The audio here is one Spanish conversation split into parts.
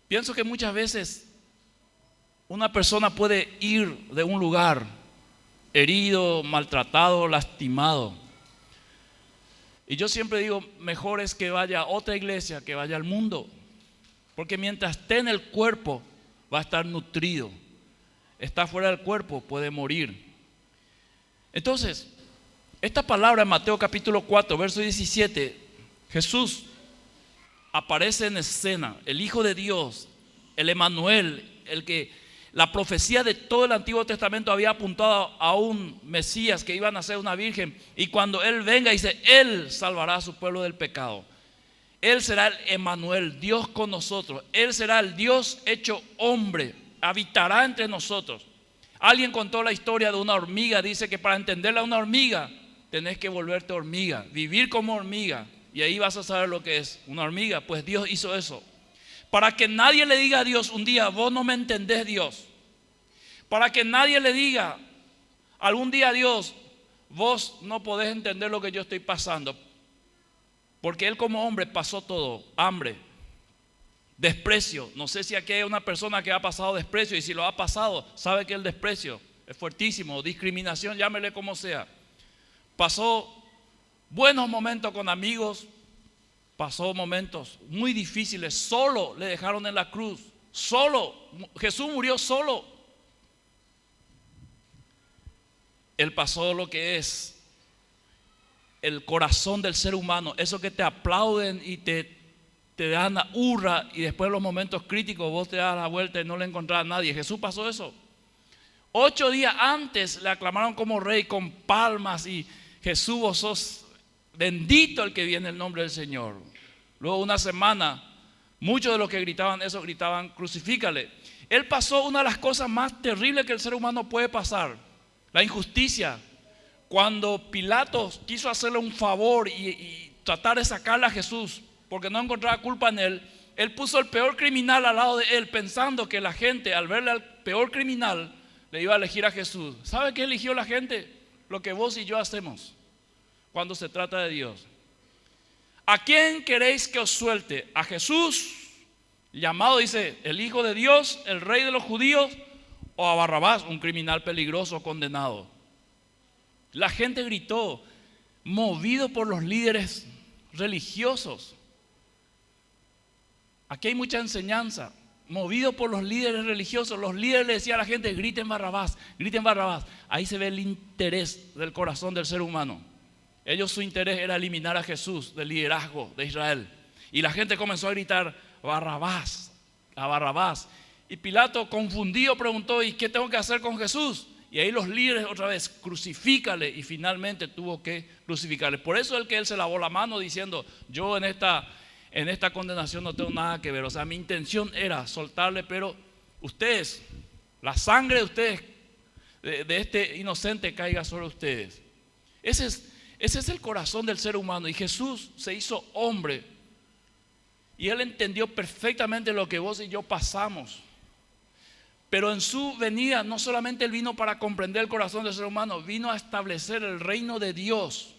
Pienso que muchas veces una persona puede ir de un lugar herido, maltratado, lastimado. Y yo siempre digo, mejor es que vaya a otra iglesia, que vaya al mundo. Porque mientras esté en el cuerpo, va a estar nutrido. Está fuera del cuerpo, puede morir. Entonces, esta palabra en Mateo capítulo 4, verso 17, Jesús aparece en escena, el Hijo de Dios, el Emmanuel, el que la profecía de todo el Antiguo Testamento había apuntado a un Mesías que iba a nacer una virgen, y cuando Él venga, dice, Él salvará a su pueblo del pecado. Él será el Emmanuel, Dios con nosotros. Él será el Dios hecho hombre, habitará entre nosotros. Alguien contó la historia de una hormiga. Dice que para entenderla a una hormiga tenés que volverte hormiga, vivir como hormiga, y ahí vas a saber lo que es una hormiga. Pues Dios hizo eso para que nadie le diga a Dios un día, vos no me entendés, Dios. Para que nadie le diga algún día a Dios, vos no podés entender lo que yo estoy pasando. Porque Él como hombre pasó todo: hambre, desprecio. No sé si aquí hay una persona que ha pasado desprecio, y si lo ha pasado, sabe que el desprecio es fuertísimo. Discriminación, llámele como sea. Pasó buenos momentos con amigos, pasó momentos muy difíciles. Solo le dejaron en la cruz, solo. Jesús murió solo. Él pasó lo que es el corazón del ser humano, eso que te aplauden y te dan la hurra, y después en los momentos críticos vos te das la vuelta y no le encontrás a nadie. Jesús pasó eso. 8 días antes le aclamaron como rey con palmas, y Jesús, vos sos bendito el que viene en el nombre del Señor. Luego una semana, muchos de los que gritaban eso, gritaban, crucifícale. Él pasó una de las cosas más terribles que el ser humano puede pasar: la injusticia. Cuando Pilatos quiso hacerle un favor y tratar de sacarle a Jesús porque no encontraba culpa en él, él puso el peor criminal al lado de él, pensando que la gente, al verle al peor criminal, le iba a elegir a Jesús. ¿Sabe qué eligió la gente? Lo que vos y yo hacemos cuando se trata de Dios. ¿A quién queréis que os suelte? ¿A Jesús, llamado, dice, el Hijo de Dios, el Rey de los judíos, o a Barrabás, un criminal peligroso condenado? La gente gritó, movido por los líderes religiosos. Aquí hay mucha enseñanza. Movido por los líderes religiosos, los líderes le decían a la gente, griten Barrabás, griten Barrabás. Ahí se ve el interés del corazón del ser humano. Ellos, su interés era eliminar a Jesús del liderazgo de Israel. Y la gente comenzó a gritar, Barrabás, a Barrabás. Y Pilato, confundido, preguntó, ¿y qué tengo que hacer con Jesús? Y ahí los líderes otra vez, crucifícale, y finalmente tuvo que crucificarle. Por eso es que él se lavó la mano diciendo, yo en esta condenación no tengo nada que ver. O sea, mi intención era soltarle, pero ustedes, la sangre de ustedes, de este inocente, caiga sobre ustedes. Ese es el corazón del ser humano. Y Jesús se hizo hombre, y Él entendió perfectamente lo que vos y yo pasamos. Pero en su venida no solamente Él vino para comprender el corazón del ser humano, vino a establecer el reino de Dios.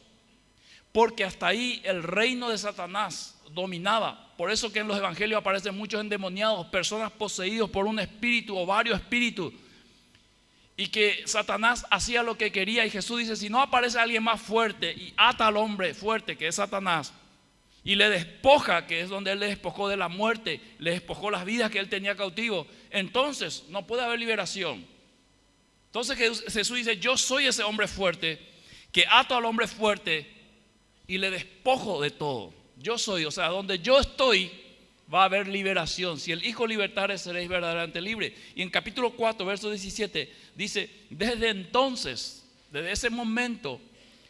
Porque hasta ahí el reino de Satanás dominaba. Por eso que en los evangelios aparecen muchos endemoniados, personas poseídos por un espíritu o varios espíritus, y que Satanás hacía lo que quería. Y Jesús dice, si no aparece alguien más fuerte y ata al hombre fuerte, que es Satanás, y le despoja, que es donde Él le despojó de la muerte, le despojó las vidas que Él tenía cautivo, entonces no puede haber liberación. Entonces Jesús dice, yo soy ese hombre fuerte, que ato al hombre fuerte y le despojo de todo. Yo soy, o sea, donde yo estoy va a haber liberación. Si el Hijo libertare, seréis verdaderamente libres. Y en capítulo 4, verso 17, dice, desde entonces, desde ese momento,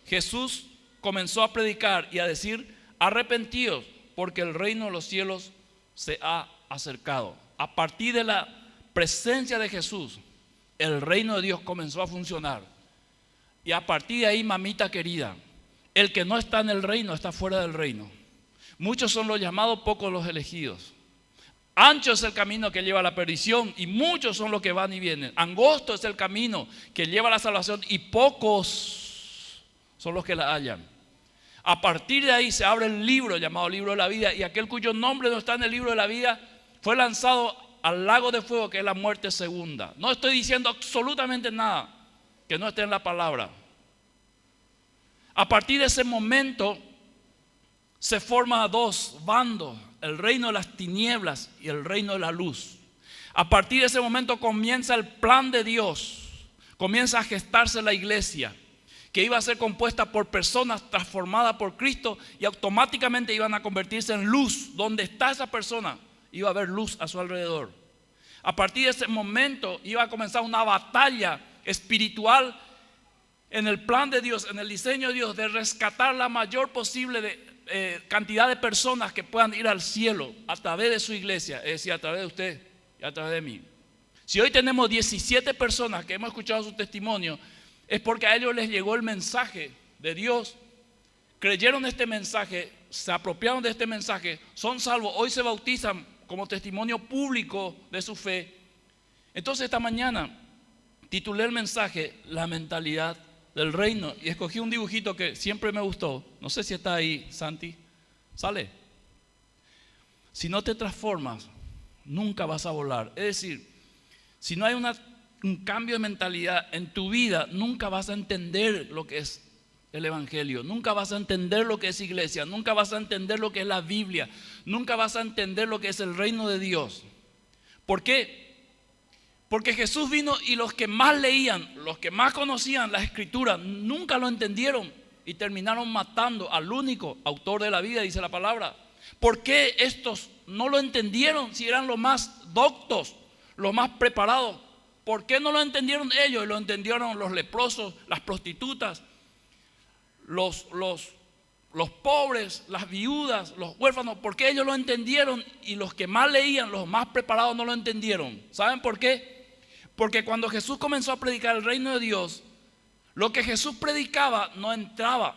Jesús comenzó a predicar y a decir, arrepentíos, porque el reino de los cielos se ha acercado. A partir de la presencia de Jesús, el reino de Dios comenzó a funcionar. Y a partir de ahí, mamita querida, el que no está en el reino está fuera del reino. Muchos son los llamados, pocos los elegidos. Ancho es el camino que lleva a la perdición, y muchos son los que van y vienen. Angosto es el camino que lleva a la salvación, y pocos son los que la hallan. A partir de ahí se abre el libro llamado libro de la vida, y aquel cuyo nombre no está en el libro de la vida fue lanzado al lago de fuego, que es la muerte segunda. No estoy diciendo absolutamente nada que no esté en la palabra. A partir de ese momento se forman dos bandos, el reino de las tinieblas y el reino de la luz. A partir de ese momento comienza el plan de Dios, comienza a gestarse la iglesia, que iba a ser compuesta por personas transformadas por Cristo y automáticamente iban a convertirse en luz. Donde está esa persona, iba a haber luz a su alrededor. A partir de ese momento iba a comenzar una batalla espiritual en el plan de Dios, en el diseño de Dios, de rescatar la mayor posible cantidad de personas que puedan ir al cielo a través de su iglesia, es decir, a través de usted y a través de mí. Si hoy tenemos 17 personas que hemos escuchado su testimonio, es porque a ellos les llegó el mensaje de Dios, creyeron este mensaje, se apropiaron de este mensaje, son salvos, hoy se bautizan como testimonio público de su fe. Entonces esta mañana titulé el mensaje La mentalidad del reino y escogí un dibujito que siempre me gustó. No sé si está ahí, Santi. ¿Sale? Si no te transformas, nunca vas a volar. Es decir, si no hay un cambio de mentalidad en tu vida, nunca vas a entender lo que es el evangelio, nunca vas a entender lo que es iglesia, nunca vas a entender lo que es la Biblia, nunca vas a entender lo que es el reino de Dios. ¿Por qué? Porque Jesús vino y los que más leían, los que más conocían la escritura, nunca lo entendieron y terminaron matando al único autor de la vida, dice la palabra. ¿Por qué estos no lo entendieron si eran los más doctos, los más preparados? ¿Por qué no lo entendieron ellos y lo entendieron los leprosos, las prostitutas, los pobres, las viudas, los huérfanos? ¿Por qué ellos lo entendieron y los que más leían, los más preparados, no lo entendieron? ¿Saben por qué? Porque cuando Jesús comenzó a predicar el reino de Dios, lo que Jesús predicaba no entraba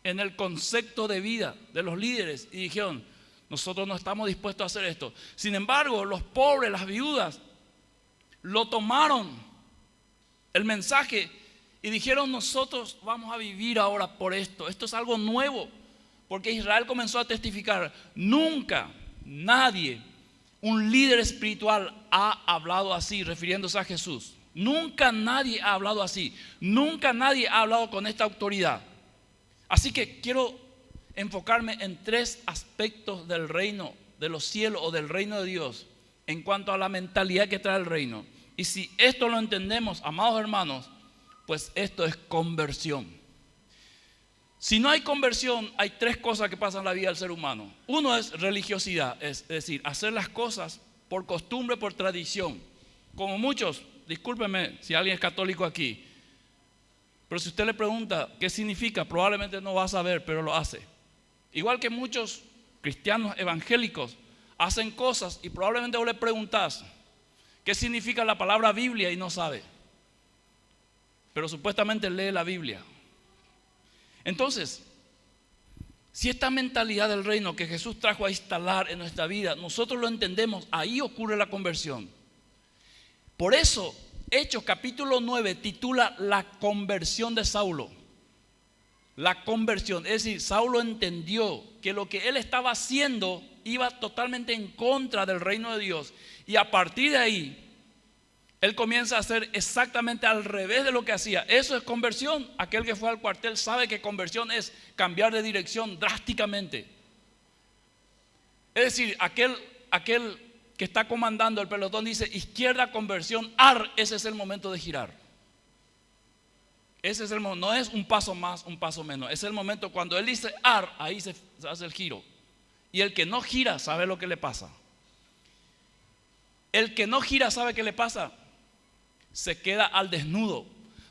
en el concepto de vida de los líderes y dijeron, nosotros no estamos dispuestos a hacer esto. Sin embargo, los pobres, las viudas, lo tomaron el mensaje y dijeron, nosotros vamos a vivir ahora por esto. Esto es algo nuevo, porque Israel comenzó a testificar. Nunca nadie, un líder espiritual, ha hablado así, refiriéndose a Jesús. Nunca nadie ha hablado así. Nunca nadie ha hablado con esta autoridad. Así que quiero enfocarme en tres aspectos del reino de los cielos o del reino de Dios en cuanto a la mentalidad que trae el reino. Y si esto lo entendemos, amados hermanos, pues esto es conversión. Si no hay conversión, hay tres cosas que pasan en la vida del ser humano. Uno es religiosidad, es decir, hacer las cosas por costumbre, por tradición. Como muchos, discúlpeme si alguien es católico aquí, pero si usted le pregunta qué significa, probablemente no va a saber, pero lo hace. Igual que muchos cristianos evangélicos hacen cosas y probablemente vos le preguntás qué significa la palabra Biblia y no sabe, pero supuestamente lee la Biblia. Entonces, si esta mentalidad del reino que Jesús trajo a instalar en nuestra vida, nosotros lo entendemos, ahí ocurre la conversión. Por eso, Hechos capítulo 9 titula La conversión de Saulo. La conversión, es decir, Saulo entendió que lo que él estaba haciendo iba totalmente en contra del reino de Dios. Y a partir de ahí, él comienza a hacer exactamente al revés de lo que hacía. Eso es conversión. Aquel que fue al cuartel sabe que conversión es cambiar de dirección drásticamente. Es decir, aquel que está comandando el pelotón dice izquierda, conversión, ar, ese es el momento de girar. Ese es el momento, no es un paso más, un paso menos. Es el momento cuando él dice ar, ahí se hace el giro. Y el que no gira sabe lo que le pasa. El que no gira sabe qué le pasa. Se queda al desnudo.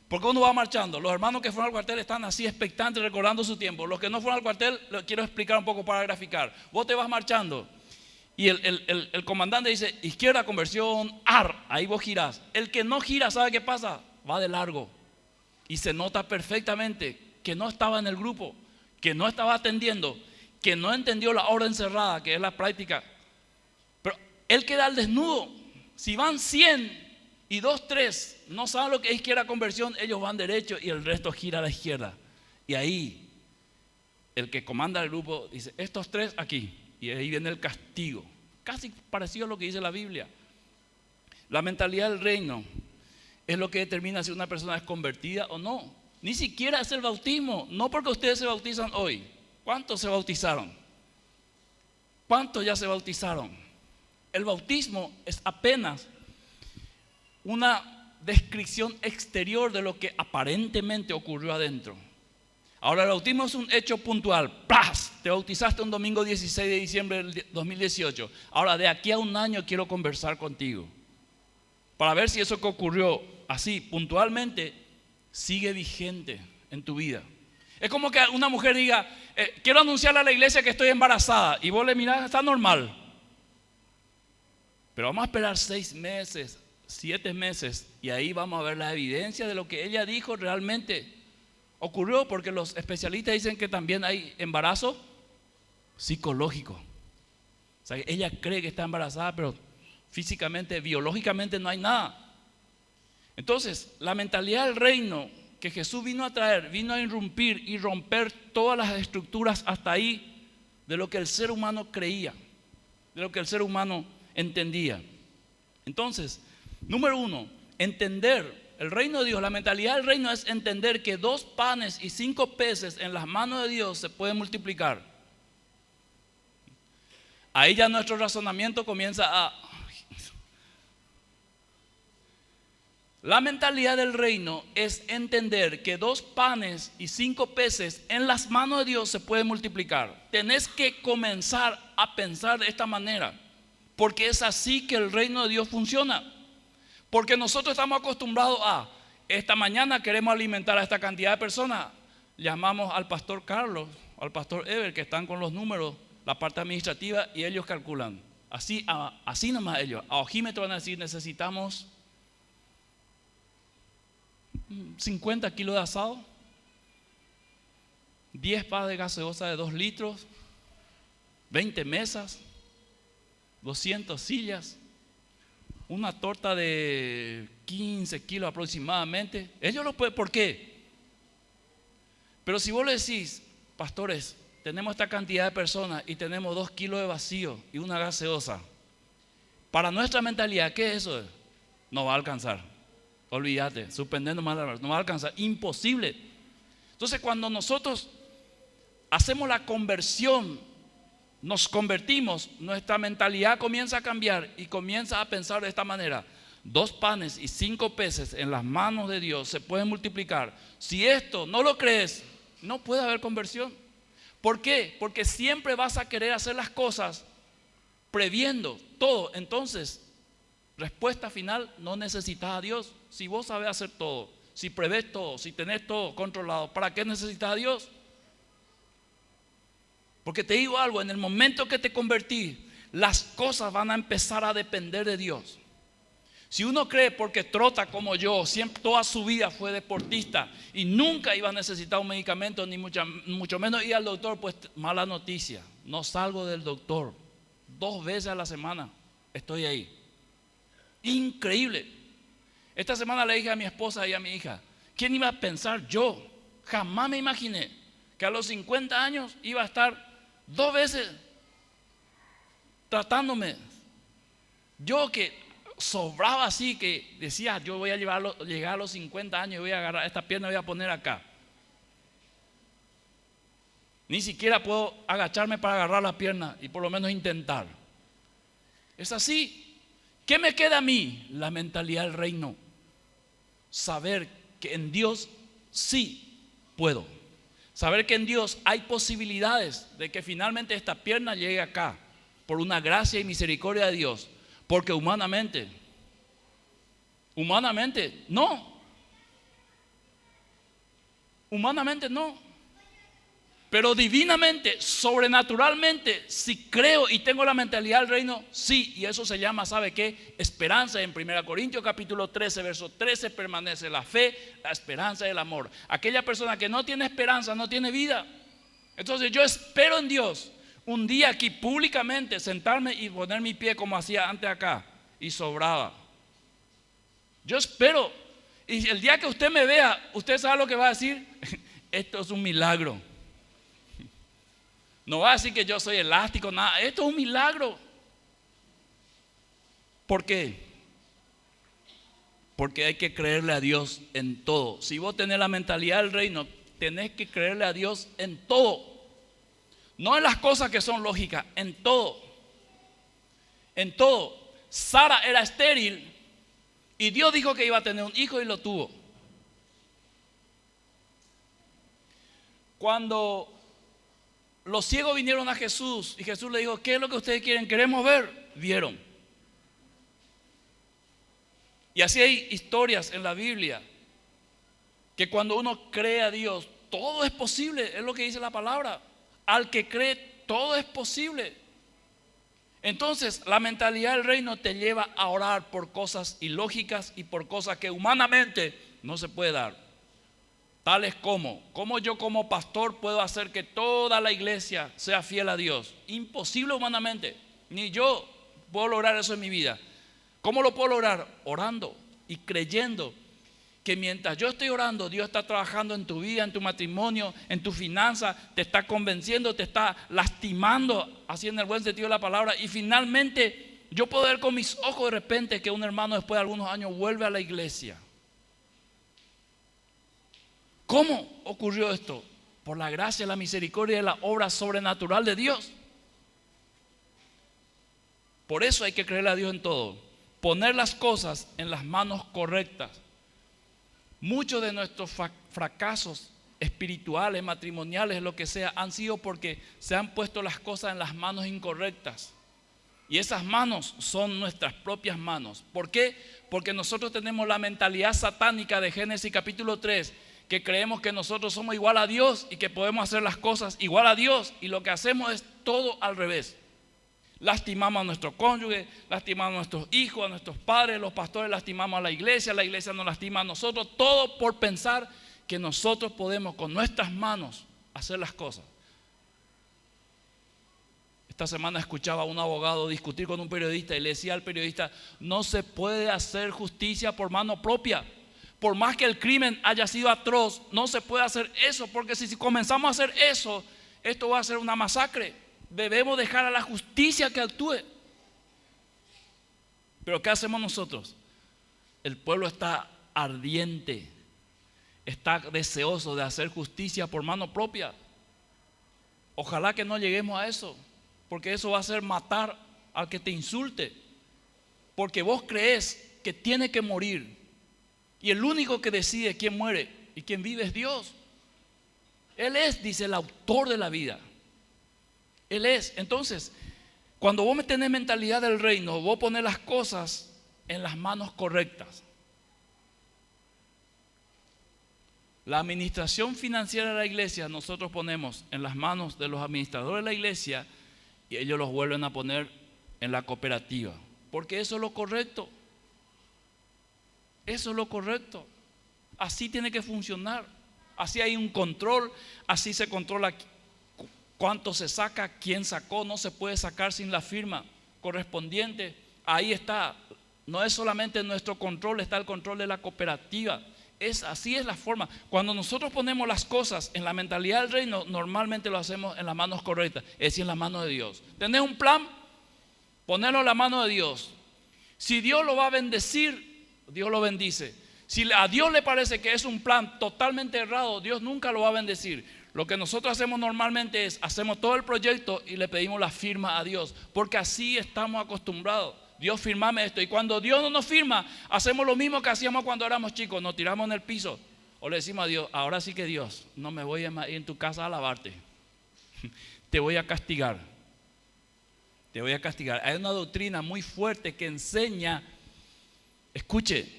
Porque uno va marchando. Los hermanos que fueron al cuartel están así expectantes, recordando su tiempo. Los que no fueron al cuartel, lo quiero explicar un poco para graficar. Vos te vas marchando y el comandante dice izquierda, conversión, ar, ahí vos girás. El que no gira sabe qué pasa, va de largo. Y se nota perfectamente que no estaba en el grupo, que no estaba atendiendo, que no entendió la orden cerrada, que es la práctica. Pero él queda al desnudo. Si van 100 y 2, 3 no saben lo que es izquierda, conversión, ellos van derecho y el resto gira a la izquierda. Y ahí el que comanda el grupo dice estos 3 aquí, y ahí viene el castigo. casi parecido a lo que dice la Biblia. La mentalidad del reino es lo que determina si una persona es convertida o no. Ni siquiera es el bautismo, no porque ustedes se bautizan hoy. ¿Cuántos se bautizaron? ¿Cuántos ya se bautizaron? El bautismo es apenas una descripción exterior de lo que aparentemente ocurrió adentro. Ahora, el bautismo es un hecho puntual. ¡Plas! Te bautizaste un domingo 16 de diciembre del 2018. Ahora, de aquí a un año quiero conversar contigo para ver si eso que ocurrió así puntualmente sigue vigente en tu vida. Es como que una mujer diga, quiero anunciarle a la iglesia que estoy embarazada, y vos le mirás, está normal. Pero vamos a esperar 6 meses, 7 meses, y ahí vamos a ver la evidencia de lo que ella dijo realmente ocurrió, porque los especialistas dicen que también hay embarazo psicológico. O sea, ella cree que está embarazada, pero físicamente, biológicamente no hay nada. Entonces, la mentalidad del reino que Jesús vino a traer, vino a irrumpir y romper todas las estructuras hasta ahí de lo que el ser humano creía, de lo que el ser humano entendía. Entonces, número 1, entender el reino de Dios. La mentalidad del reino es entender que 2 panes y 5 peces en las manos de Dios se pueden multiplicar. Ahí ya nuestro razonamiento comienza a... La mentalidad del reino es entender que 2 panes y 5 peces en las manos de Dios se pueden multiplicar. Tenés que comenzar a pensar de esta manera, porque es así que el reino de Dios funciona. Porque nosotros estamos acostumbrados a, esta mañana queremos alimentar a esta cantidad de personas. Llamamos al pastor Carlos, al pastor Ever, que están con los números, la parte administrativa, y ellos calculan. Así nomás ellos. A ojímetro van a decir, necesitamos 50 kilos de asado, 10 pads de gaseosa de 2 litros, 20 mesas, 200 sillas, una torta de 15 kilos aproximadamente. Ellos lo pueden, ¿por qué? Pero si vos le decís, pastores, tenemos esta cantidad de personas y tenemos 2 kilos de vacío y una gaseosa, para nuestra mentalidad, ¿qué es eso? No va a alcanzar. Olvídate, suspender nomás, no va a alcanzar, imposible. Entonces, cuando nosotros hacemos la conversión, nos convertimos, nuestra mentalidad comienza a cambiar y comienza a pensar de esta manera: 2 panes y 5 peces en las manos de Dios se pueden multiplicar. Si esto no lo crees, no puede haber conversión. ¿Por qué? Porque siempre vas a querer hacer las cosas previendo todo. Entonces, respuesta final, no necesitas a Dios. Si vos sabés hacer todo, si prevés todo, si tenés todo controlado, ¿para qué necesitas a Dios? Porque te digo algo, en el momento que te convertís, las cosas van a empezar a depender de Dios. Si uno cree porque trota como yo, siempre, toda su vida fue deportista y nunca iba a necesitar un medicamento, ni mucho menos ir al doctor, pues mala noticia, no salgo del doctor. 2 veces a la semana estoy ahí. Increíble. Esta semana le dije a mi esposa y a mi hija, ¿quién iba a pensar yo? Jamás me imaginé que a los 50 años iba a estar 2 veces tratándome. Yo que sobraba así, que decía, yo voy a llegar a los 50 años y voy a agarrar esta pierna y voy a poner acá. Ni siquiera puedo agacharme para agarrar la pierna y por lo menos intentar. Es así. ¿Qué me queda a mí? La mentalidad del reino. Saber que en Dios sí puedo. Saber que en Dios hay posibilidades de que finalmente esta pierna llegue acá por una gracia y misericordia de Dios. Porque humanamente no. Humanamente no. Pero divinamente, sobrenaturalmente, si creo y tengo la mentalidad del reino, sí. Y eso se llama, ¿sabe qué? Esperanza. En 1 Corintios capítulo 13, verso 13 permanece la fe, la esperanza y el amor. Aquella persona que no tiene esperanza no tiene vida. Entonces yo espero en Dios un día aquí públicamente sentarme y poner mi pie como hacía antes acá y sobraba. Yo espero. Y el día que usted me vea, usted sabe lo que va a decir. Esto es un milagro. No va a decir que yo soy elástico, nada. Esto es un milagro. ¿Por qué? Porque hay que creerle a Dios en todo. Si vos tenés la mentalidad del reino, tenés que creerle a Dios en todo. No en las cosas que son lógicas, en todo. En todo. Sara era estéril y Dios dijo que iba a tener un hijo y lo tuvo. Cuando los ciegos vinieron a Jesús y Jesús le dijo, ¿qué es lo que ustedes quieren? Queremos ver. Vieron. Y así hay historias en la Biblia que cuando uno cree a Dios, todo es posible, es lo que dice la palabra. Al que cree, todo es posible. Entonces, la mentalidad del reino te lleva a orar por cosas ilógicas y por cosas que humanamente no se puede dar. Tales como, ¿cómo yo como pastor puedo hacer que toda la iglesia sea fiel a Dios? Imposible humanamente. Ni yo puedo lograr eso en mi vida. ¿Cómo lo puedo lograr? Orando y creyendo que mientras yo estoy orando, Dios está trabajando en tu vida, en tu matrimonio, en tu finanza, te está convenciendo, te está lastimando, así en el buen sentido de la palabra. Y finalmente yo puedo ver con mis ojos de repente que un hermano después de algunos años vuelve a la iglesia. ¿Cómo ocurrió esto? Por la gracia, la misericordia y la obra sobrenatural de Dios. Por eso hay que creerle a Dios en todo. Poner las cosas en las manos correctas. Muchos de nuestros fracasos espirituales, matrimoniales, lo que sea, han sido porque se han puesto las cosas en las manos incorrectas. Y esas manos son nuestras propias manos. ¿Por qué? Porque nosotros tenemos la mentalidad satánica de Génesis capítulo 3, que creemos que nosotros somos igual a Dios y que podemos hacer las cosas igual a Dios, y lo que hacemos es todo al revés. Lastimamos a nuestro cónyuge, lastimamos a nuestros hijos, a nuestros padres, los pastores lastimamos a la iglesia nos lastima a nosotros, todo por pensar que nosotros podemos con nuestras manos hacer las cosas. Esta semana escuchaba a un abogado discutir con un periodista y le decía al periodista, no se puede hacer justicia por mano propia. Por más que el crimen haya sido atroz, no se puede hacer eso, porque si comenzamos a hacer eso, esto va a ser una masacre. Debemos dejar a la justicia que actúe. Pero ¿qué hacemos nosotros? El pueblo está ardiente, está deseoso de hacer justicia por mano propia. Ojalá que no lleguemos a eso, porque eso va a ser matar al que te insulte, porque vos crees que tiene que morir y el único que decide quién muere y quién vive es Dios. Él es, dice, el autor de la vida. Él es. Entonces, cuando vos tenés mentalidad del reino, vos ponés las cosas en las manos correctas. La administración financiera de la iglesia nosotros ponemos en las manos de los administradores de la iglesia y ellos los vuelven a poner en la cooperativa, porque eso es lo correcto. Eso es lo correcto. Así tiene que funcionar. Así hay un control, así se controla cuánto se saca, quién sacó. No se puede sacar sin la firma correspondiente. Ahí está. No es solamente nuestro control, está el control de la cooperativa. Así es la forma. Cuando nosotros ponemos las cosas en la mentalidad del reino, normalmente lo hacemos en las manos correctas, es decir, en las manos de Dios. ¿Tenés un plan? Ponerlo en la mano de Dios. Si Dios lo va a bendecir, Dios lo bendice. Si a Dios le parece que es un plan totalmente errado, Dios nunca lo va a bendecir. Lo que nosotros hacemos normalmente es, hacemos todo el proyecto y le pedimos la firma a Dios, porque así estamos acostumbrados. Dios, firmame esto. Y cuando Dios no nos firma, hacemos lo mismo que hacíamos cuando éramos chicos, nos tiramos en el piso o le decimos a Dios, ahora sí que Dios, no me voy a ir en tu casa a alabarte, te voy a castigar. Te voy a castigar. Hay una doctrina muy fuerte que enseña, escuche,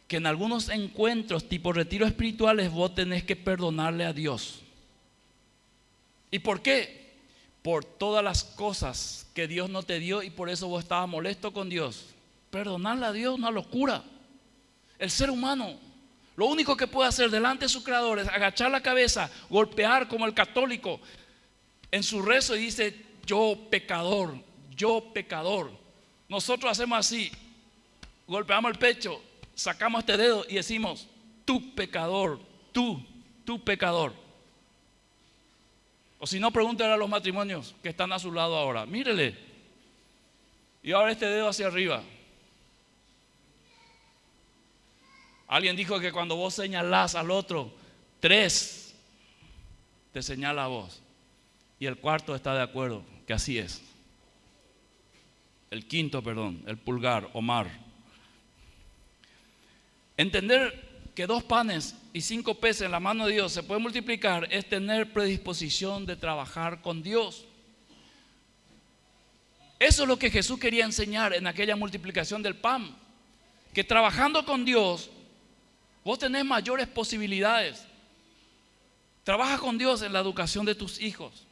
que en algunos encuentros tipo retiros espirituales vos tenés que perdonarle a Dios. ¿Y por qué? Por todas las cosas que Dios no te dio y por eso vos estabas molesto con Dios. Perdonarle a Dios es una locura. El ser humano lo único que puede hacer delante de su creador es agachar la cabeza, golpear como el católico en su rezo y dice, yo pecador, yo pecador. Nosotros hacemos así, golpeamos el pecho, sacamos este dedo y decimos, tú pecador, tú pecador. O si no, pregúntale a los matrimonios que están a su lado ahora, mírele. Y ahora este dedo hacia arriba. Alguien dijo que cuando vos señalás al otro, 3 te señala a vos. Y el cuarto está de acuerdo, que así es. El quinto, perdón, el pulgar, Omar. Entender que 2 panes y 5 peces en la mano de Dios se puede multiplicar es tener predisposición de trabajar con Dios. Eso es lo que Jesús quería enseñar en aquella multiplicación del pan. Que trabajando con Dios, vos tenés mayores posibilidades. Trabaja con Dios en la educación de tus hijos.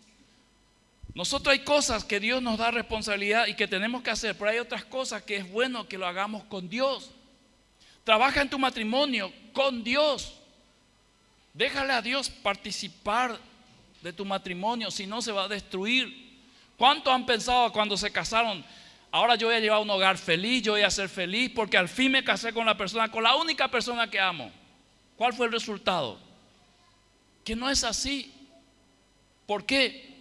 Nosotros hay cosas que Dios nos da responsabilidad y que tenemos que hacer, pero hay otras cosas que es bueno que lo hagamos con Dios. Trabaja en tu matrimonio con Dios. Déjale a Dios participar de tu matrimonio, si no se va a destruir. ¿Cuántos han pensado cuando se casaron? Ahora yo voy a llevar un hogar feliz, yo voy a ser feliz porque al fin me casé con la única persona que amo. ¿Cuál fue el resultado? Que no es así. ¿Por qué?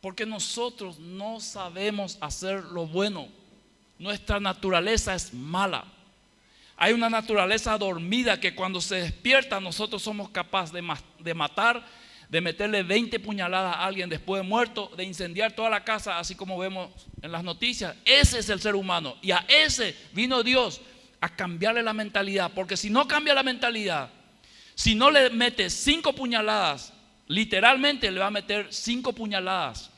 Porque nosotros no sabemos hacer lo bueno. Nuestra naturaleza es mala. Hay una naturaleza dormida que cuando se despierta nosotros somos capaces de matar, de meterle 20 puñaladas a alguien después de muerto, de incendiar toda la casa, así como vemos en las noticias. Ese es el ser humano. Y a ese vino Dios a cambiarle la mentalidad. Porque si no cambia la mentalidad, si no le mete 5 puñaladas, literalmente le va a meter 5 puñaladas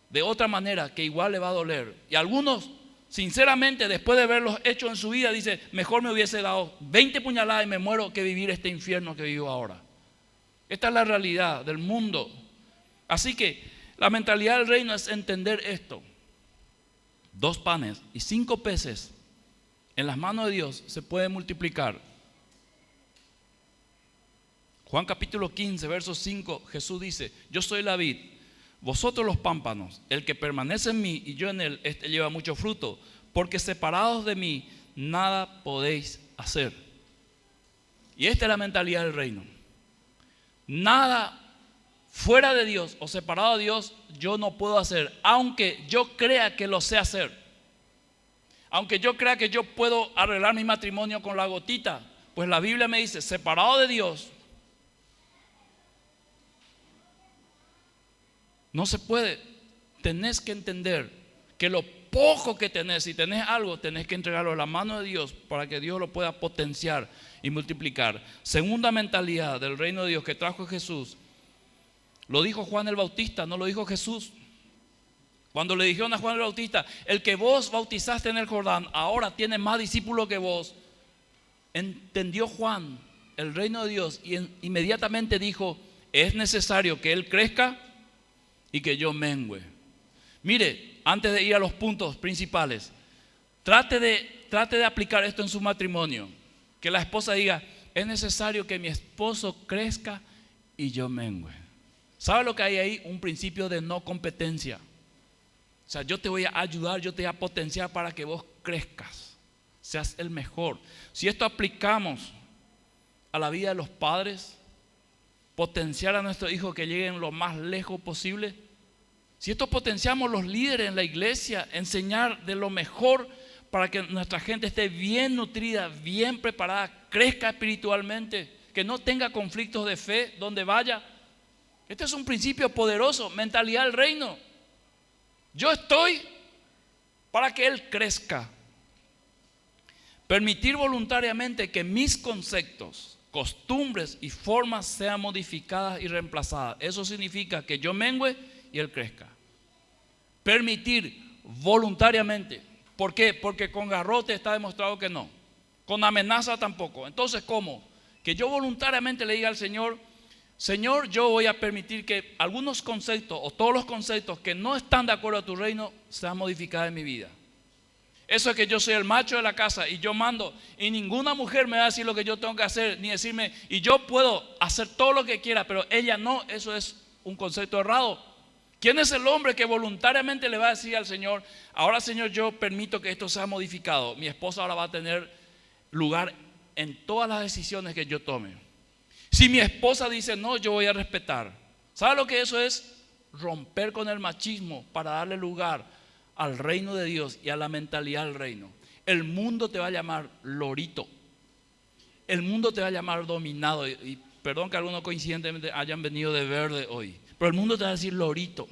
de otra manera que igual le va a doler. Y algunos, sinceramente, después de verlos hechos en su vida, dicen, mejor me hubiese dado 20 puñaladas y me muero que vivir este infierno que vivo ahora. Esta es la realidad del mundo. Así que la mentalidad del reino es entender esto. 2 panes y 5 peces en las manos de Dios se pueden multiplicar. Juan capítulo 15, verso 5, Jesús dice, yo soy la vid, vosotros los pámpanos, el que permanece en mí y yo en él, este lleva mucho fruto, porque separados de mí nada podéis hacer. Y esta es la mentalidad del reino. Nada fuera de Dios o separado de Dios yo no puedo hacer, aunque yo crea que lo sé hacer. Aunque yo crea que yo puedo arreglar mi matrimonio con la gotita, pues la Biblia me dice, separado de Dios, no se puede. Tenés que entender que lo poco que tenés, si tenés algo, tenés que entregarlo a la mano de Dios para que Dios lo pueda potenciar y multiplicar. Segunda mentalidad del reino de Dios que trajo Jesús, lo dijo Juan el Bautista, no lo dijo Jesús. Cuando le dijeron a Juan el Bautista, el que vos bautizaste en el Jordán, ahora tiene más discípulos que vos. Entendió Juan el reino de Dios y inmediatamente dijo, es necesario que él crezca y que yo mengüe. Mire, antes de ir a los puntos principales, trate de aplicar esto en su matrimonio. Que la esposa diga, es necesario que mi esposo crezca y yo mengüe. ¿Sabe lo que hay ahí? Un principio de no competencia. O sea, yo te voy a ayudar, yo te voy a potenciar para que vos crezcas, seas el mejor. Si esto aplicamos a la vida de los padres, potenciar a nuestros hijos que lleguen lo más lejos posible. Si esto potenciamos los líderes en la iglesia, enseñar de lo mejor para que nuestra gente esté bien nutrida, bien preparada, crezca espiritualmente, que no tenga conflictos de fe donde vaya. Este es un principio poderoso, mentalidad del reino. Yo estoy para que él crezca. Permitir voluntariamente que mis conceptos, costumbres y formas sean modificadas y reemplazadas. Eso significa que yo mengüe y él crezca. Permitir voluntariamente. ¿Por qué? Porque con garrote está demostrado que no. Con amenaza tampoco. Entonces, ¿cómo? Que yo voluntariamente le diga al Señor, Señor, yo voy a permitir que algunos conceptos o todos los conceptos que no están de acuerdo a tu reino sean modificados en mi vida. Eso es que yo soy el macho de la casa y yo mando y ninguna mujer me va a decir lo que yo tengo que hacer, ni decirme, y yo puedo hacer todo lo que quiera, pero ella no. Eso es un concepto errado. ¿Quién es el hombre que voluntariamente le va a decir al Señor, ahora Señor, yo permito que esto sea modificado? Mi esposa ahora va a tener lugar en todas las decisiones que yo tome. Si mi esposa dice no, yo voy a respetar. ¿Sabe lo que eso es? Romper con el machismo para darle lugar al reino de Dios y a la mentalidad del reino. El mundo te va a llamar lorito. el mundo te va a llamar dominado. Y perdón que algunos coincidentemente hayan venido de verde hoy, pero el mundo te va a decir lorito.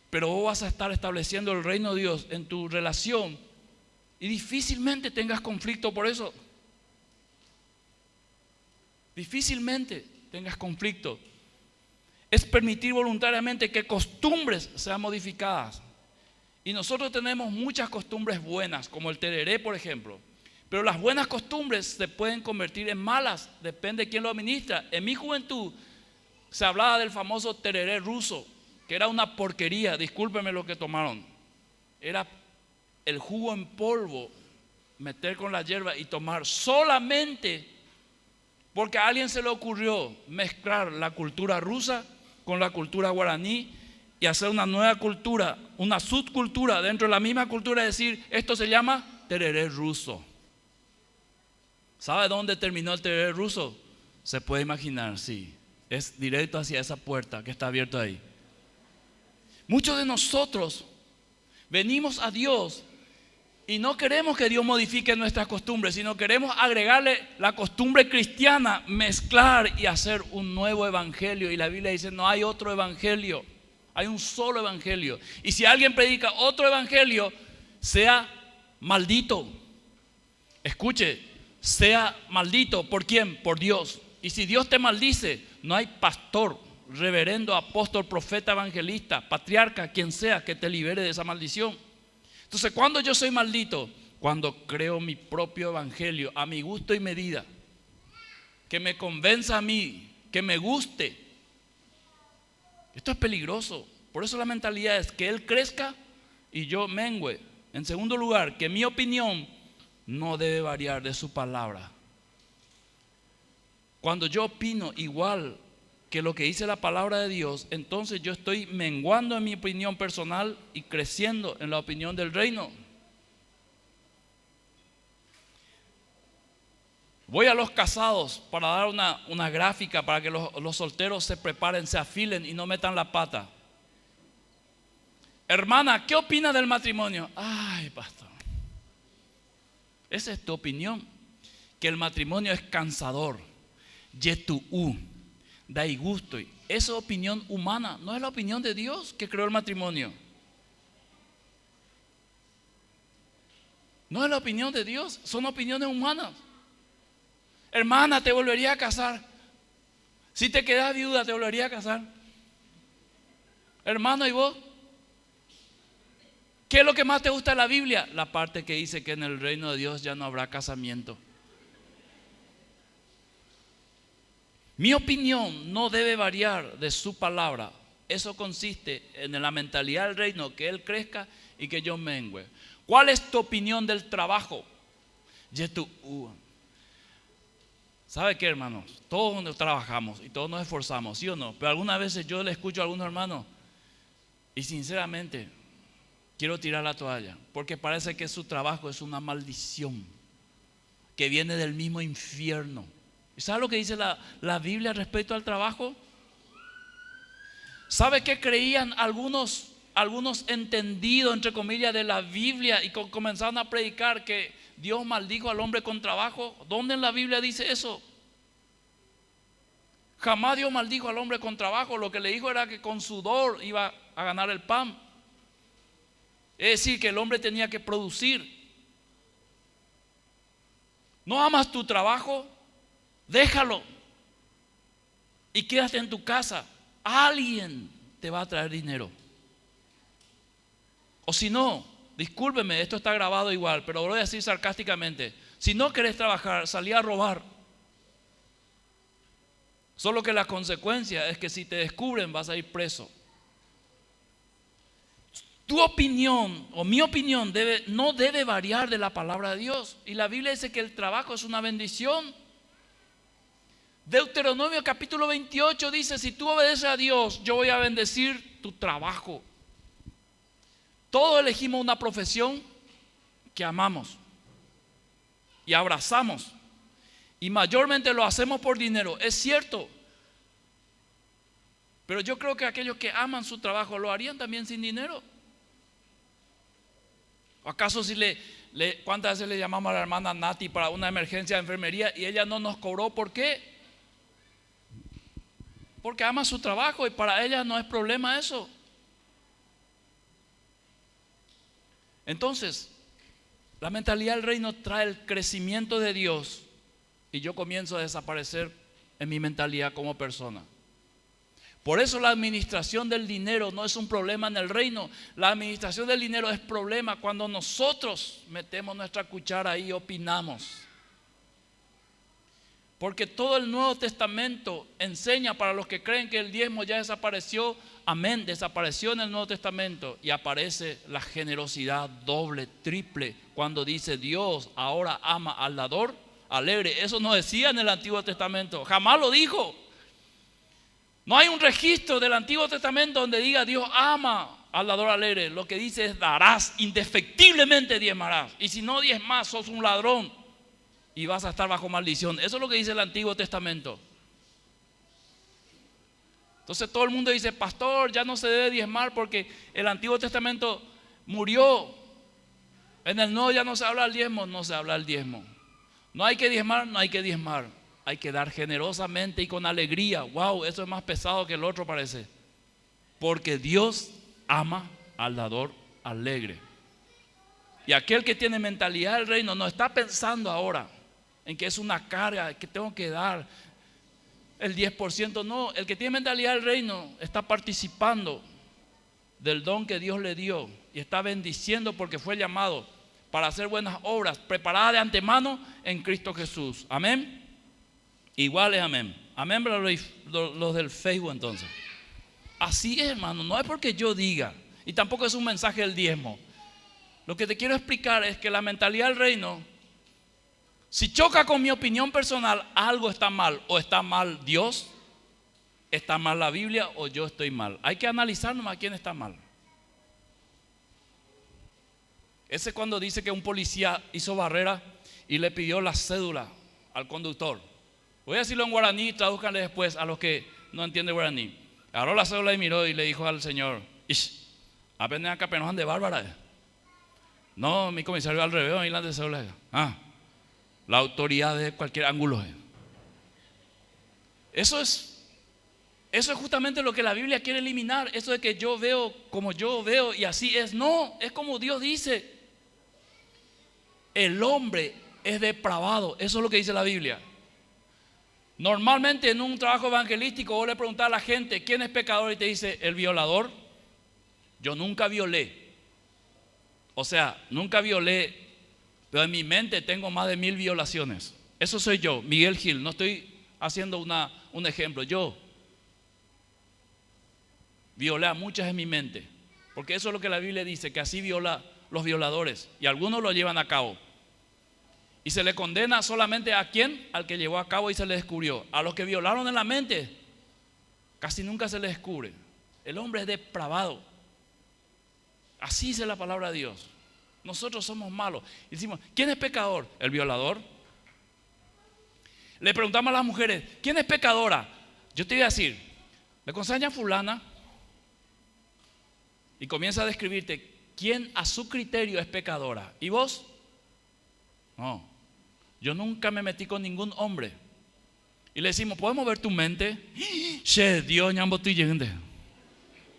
Pero vos vas a estar estableciendo el reino de Dios en tu relación y difícilmente tengas conflicto por eso. Difícilmente tengas conflicto. Es permitir voluntariamente que costumbres sean modificadas. Y nosotros tenemos muchas costumbres buenas, como el tereré, por ejemplo. Pero las buenas costumbres se pueden convertir en malas, depende de quién lo administra. En mi juventud se hablaba del famoso tereré ruso, que era una porquería, discúlpenme lo que tomaron. Era el jugo en polvo, meter con la hierba y tomar solamente porque a alguien se le ocurrió mezclar la cultura rusa con la cultura guaraní y hacer una nueva cultura, una subcultura dentro de la misma cultura, es decir, esto se llama tereré ruso. ¿Sabe dónde terminó el tereré ruso? Se puede imaginar, sí. Es directo hacia esa puerta que está abierta ahí. Muchos de nosotros venimos a Dios y no queremos que Dios modifique nuestras costumbres, sino queremos agregarle la costumbre cristiana, mezclar y hacer un nuevo evangelio. Y la Biblia dice, no hay otro evangelio, hay un solo evangelio. Y si alguien predica otro evangelio, sea maldito. Escuche, sea maldito. ¿Por quién? Por Dios. Y si Dios te maldice, no hay pastor, reverendo, apóstol, profeta, evangelista, patriarca, quien sea, que te libere de esa maldición. Entonces, ¿cuándo yo soy maldito? Cuando creo mi propio evangelio, a mi gusto y medida, que me convenza a mí, que me guste. Esto es peligroso. Por eso la mentalidad es que Él crezca y yo mengüe. En segundo lugar, que mi opinión no debe variar de su palabra. Cuando yo opino igual que lo que dice la palabra de Dios, entonces yo estoy menguando en mi opinión personal y creciendo en la opinión del reino. Voy a los casados para dar una gráfica para que los solteros se preparen, se afilen y no metan la pata. Hermana, ¿qué opina del matrimonio? Ay, pastor, esa es tu opinión, que el matrimonio es cansador, yetuú, da gusto. Esa es opinión humana, no es la opinión de Dios que creó el matrimonio. No es la opinión de Dios, son opiniones humanas. Hermana, ¿te volvería a casar? Si te quedas viuda, ¿te volvería a casar? Hermano, ¿y vos? ¿Qué es lo que más te gusta de la Biblia? La parte que dice que en el reino de Dios ya no habrá casamiento. Mi opinión no debe variar de su palabra. Eso consiste en la mentalidad del reino, que Él crezca y que yo mengüe. ¿Cuál es tu opinión del trabajo? ¿Sabe qué, hermanos? Todos trabajamos y todos nos esforzamos, ¿sí o no? Pero algunas veces yo le escucho a algunos hermanos y sinceramente quiero tirar la toalla, porque parece que su trabajo es una maldición que viene del mismo infierno. ¿Sabe lo que dice la Biblia respecto al trabajo? ¿Sabe qué creían algunos entendidos, entre comillas, de la Biblia y comenzaron a predicar que Dios maldijo al hombre con trabajo? ¿Dónde en la Biblia dice eso? Jamás Dios maldijo al hombre con trabajo. Lo que le dijo era que con sudor iba a ganar el pan. Es decir, que el hombre tenía que producir. ¿No amas tu trabajo? Déjalo y quédate en tu casa. Alguien te va a traer dinero. O si no, discúlpeme, esto está grabado igual, pero lo voy a decir sarcásticamente. Si no querés trabajar, salí a robar. Solo que la consecuencia es que si te descubren vas a ir preso. Tu opinión o mi opinión no debe variar de la palabra de Dios. Y la Biblia dice que el trabajo es una bendición. Deuteronomio capítulo 28 dice: si tú obedeces a Dios, yo voy a bendecir tu trabajo. Todos elegimos una profesión que amamos y abrazamos, y mayormente lo hacemos por dinero, es cierto. Pero yo creo que aquellos que aman su trabajo lo harían también sin dinero. ¿O acaso si ¿Cuántas veces le llamamos a la hermana Nati para una emergencia de enfermería y ella no nos cobró? ¿Por qué? Porque ama su trabajo y para ella no es problema eso. Entonces, la mentalidad del reino trae el crecimiento de Dios y yo comienzo a desaparecer en mi mentalidad como persona. Por eso la administración del dinero no es un problema en el reino. La administración del dinero es problema cuando nosotros metemos nuestra cuchara ahí y opinamos. Porque todo el Nuevo Testamento enseña para los que creen que el diezmo ya desapareció. Amén, desapareció en el Nuevo Testamento y aparece la generosidad doble, triple, cuando dice Dios ahora ama al dador alegre. Eso no decía en el Antiguo Testamento, jamás lo dijo. No hay un registro del Antiguo Testamento donde diga Dios ama al dador alegre. Lo que dice es darás, indefectiblemente diezmarás. Y si no diezmas, sos un ladrón y vas a estar bajo maldición. Eso es lo que dice el Antiguo Testamento. Entonces todo el mundo dice, pastor, ya no se debe diezmar porque el Antiguo Testamento murió. En el Nuevo ya no se habla del diezmo, no se habla del diezmo. No hay que diezmar, no hay que diezmar. Hay que dar generosamente y con alegría. Wow, eso es más pesado que el otro parece. Porque Dios ama al dador alegre. Y aquel que tiene mentalidad del reino no está pensando ahora en que es una carga, que tengo que dar el 10%. No, el que tiene mentalidad del reino está participando del don que Dios le dio. Y está bendiciendo porque fue llamado para hacer buenas obras, preparadas de antemano en Cristo Jesús. Amén. Igual es amén. Amén para los del Facebook entonces. Así es, hermano, no es porque yo diga. Y tampoco es un mensaje del diezmo. Lo que te quiero explicar es que la mentalidad del reino, si choca con mi opinión personal, algo está mal. O está mal Dios, está mal la Biblia, o yo estoy mal. Hay que analizar nomás quién está mal. Ese es cuando dice que un policía hizo barrera y le pidió la cédula al conductor. Voy a decirlo en guaraní, tradúzcanle después a los que no entienden guaraní. Agarró la cédula y miró y le dijo al señor, aprenden acá, pero no de bárbara. No, mi comisario al revés, ahí la de cédula. La autoridad de cualquier ángulo. Eso es justamente lo que la Biblia quiere eliminar. Eso de que yo veo como yo veo y así es. No, es como Dios dice. El hombre es depravado. Eso es lo que dice la Biblia. Normalmente en un trabajo evangelístico vos le preguntás a la gente ¿quién es pecador? Y te dice el violador. Yo nunca violé. O sea, nunca violé, pero en mi mente tengo más de 1000 violaciones. Eso soy yo, Miguel Gil. No estoy haciendo un ejemplo. Yo violé a muchas en mi mente, porque eso es lo que la Biblia dice, que así viola los violadores y algunos lo llevan a cabo. Y se le condena solamente a quién, al que llevó a cabo y se le descubrió. A los que violaron en la mente, casi nunca se les descubre. El hombre es depravado. Así dice la palabra de Dios. Nosotros somos malos. Y decimos, ¿quién es pecador? El violador. Le preguntamos a las mujeres, ¿quién es pecadora? Yo te voy a decir, le consaña a fulana y comienza a describirte quién a su criterio es pecadora. ¿Y vos? No. Yo nunca me metí con ningún hombre. Y le decimos, ¿podemos ver tu mente? Che, Dios, ñambo, estoy llegando.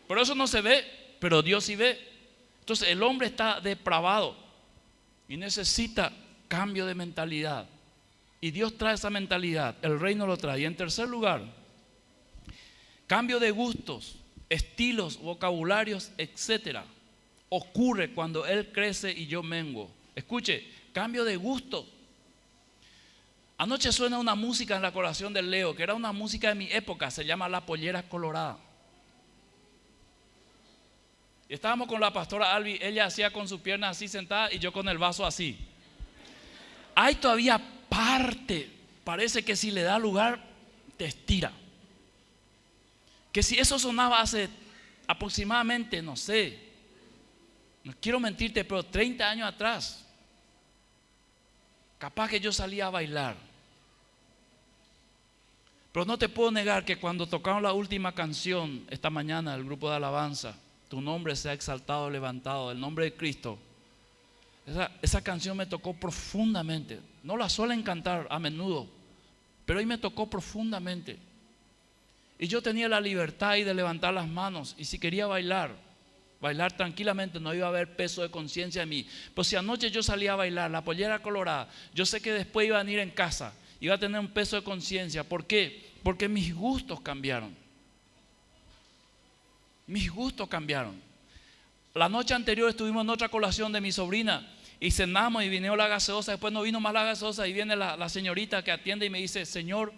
Pero eso no se ve, pero Dios sí ve. Entonces el hombre está depravado y necesita cambio de mentalidad. Y Dios trae esa mentalidad, el reino lo trae. Y en tercer lugar, cambio de gustos, estilos, vocabularios, etcétera, ocurre cuando Él crece y yo menguo. Escuche, cambio de gusto. Anoche suena una música en la corazón del Leo, que era una música de mi época, se llama La Pollera Colorada. Estábamos con la pastora Albi, ella hacía con su pierna así sentada y yo con el vaso así. Hay todavía parte, parece que si le da lugar, te estira. Que si eso sonaba hace aproximadamente, no sé, no quiero mentirte, pero 30 años atrás, capaz que yo salía a bailar. Pero no te puedo negar que cuando tocaron la última canción esta mañana del grupo de alabanza, tu nombre sea exaltado, levantado, el nombre de Cristo, Esa canción me tocó profundamente. No la suelen cantar a menudo, pero hoy me tocó profundamente. Y yo tenía la libertad ahí de levantar las manos. Y si quería bailar tranquilamente, no iba a haber peso de conciencia en mí. Pues si anoche yo salía a bailar, la pollera colorada, yo sé que después iba a venir en casa, iba a tener un peso de conciencia. ¿Por qué? Porque mis gustos cambiaron. Mis gustos cambiaron. La noche anterior estuvimos en otra colación de mi sobrina y cenamos y vino la gaseosa. Después no vino más la gaseosa y viene la señorita que atiende y me dice: señor,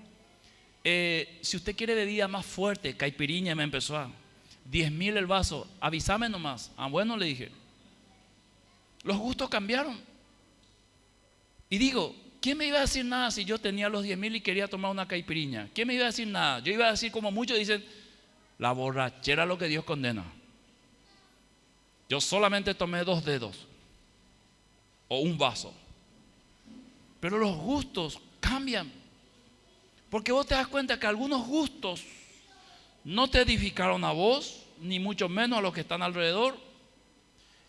si usted quiere bebida más fuerte, caipiriña, me empezó a 10.000 el vaso, avísame nomás. Ah, bueno, le dije. Los gustos cambiaron. Y digo, ¿quién me iba a decir nada si yo tenía los 10.000 y quería tomar una caipiriña? ¿Quién me iba a decir nada? Yo iba a decir, como muchos dicen, la borrachera es lo que Dios condena. Yo solamente tomé 2 dedos o un vaso. Pero los gustos cambian. Porque vos te das cuenta que algunos gustos no te edificaron a vos, ni mucho menos a los que están alrededor.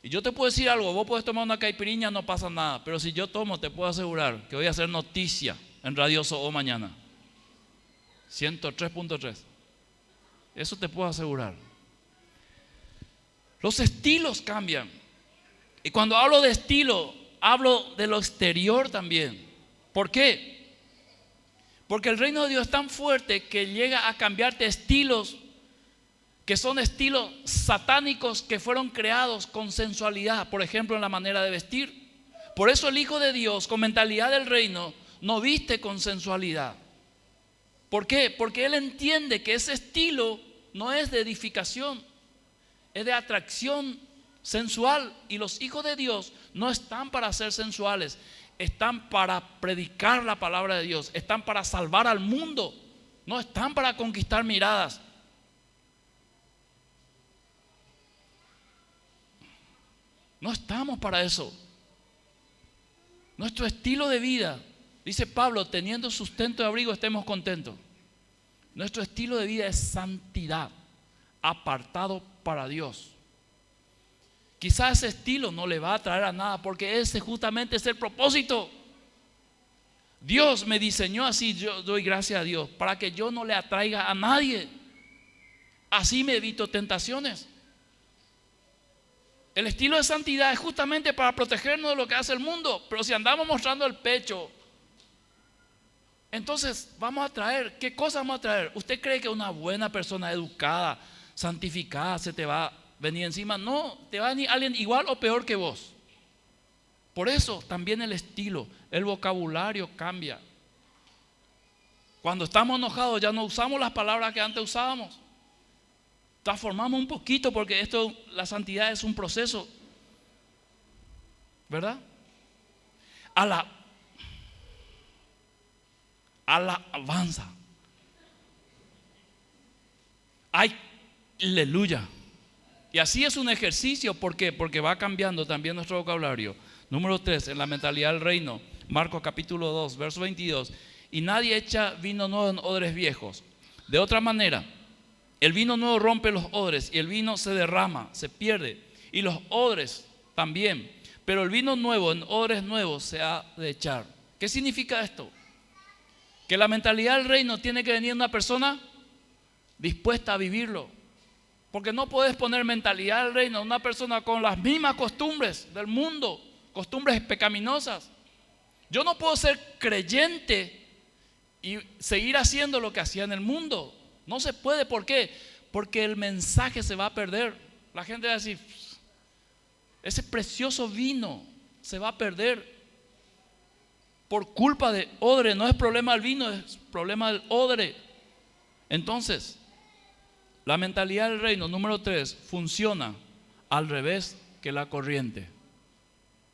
Y yo te puedo decir algo: vos podés tomar una caipiriña, no pasa nada. Pero si yo tomo, te puedo asegurar que voy a hacer noticia en Radio SOO mañana. 103.3. Eso te puedo asegurar. Los estilos cambian. Y cuando hablo de estilo, hablo de lo exterior también. ¿Por qué? Porque el reino de Dios es tan fuerte que llega a cambiarte estilos que son estilos satánicos que fueron creados con sensualidad. Por ejemplo, en la manera de vestir. Por eso el Hijo de Dios, con mentalidad del reino, no viste con sensualidad. ¿Por qué? Porque Él entiende que ese estilo no es de edificación, es de atracción sensual. Y los hijos de Dios no están para ser sensuales, están para predicar la palabra de Dios, están para salvar al mundo, no están para conquistar miradas. No estamos para eso. Nuestro estilo de vida, dice Pablo, teniendo sustento y abrigo, estemos contentos. Nuestro estilo de vida es santidad, apartado para Dios. Quizás ese estilo no le va a traer a nada, porque ese justamente es el propósito. Dios me diseñó así, yo doy gracias a Dios, para que yo no le atraiga a nadie. Así me evito tentaciones. El estilo de santidad es justamente para protegernos de lo que hace el mundo. Pero si andamos mostrando el pecho, entonces vamos a traer, ¿qué cosas vamos a traer? ¿Usted cree que una buena persona educada, santificada, se te va a venir encima? No, te va a venir alguien igual o peor que vos. Por eso también el estilo, el vocabulario cambia. Cuando estamos enojados ya no usamos las palabras que antes usábamos. Transformamos un poquito, porque la santidad es un proceso, ¿verdad? Alabanza. Ay, aleluya. Y así es un ejercicio. ¿Por qué? Porque va cambiando también nuestro vocabulario. Número 3, en la mentalidad del reino, Marcos capítulo 2, verso 22. Y nadie echa vino nuevo en odres viejos. De otra manera, el vino nuevo rompe los odres y el vino se derrama, se pierde. Y los odres también. Pero el vino nuevo en odres nuevos se ha de echar. ¿Qué significa esto? Que la mentalidad del reino tiene que venir una persona dispuesta a vivirlo. Porque no puedes poner mentalidad del reino a una persona con las mismas costumbres del mundo, costumbres pecaminosas. Yo no puedo ser creyente y seguir haciendo lo que hacía en el mundo. No se puede. ¿Por qué? Porque el mensaje se va a perder. La gente va a decir, ese precioso vino se va a perder por culpa de odre. No es problema del vino, es problema del odre. Entonces, la mentalidad del reino, número 3, funciona al revés que la corriente.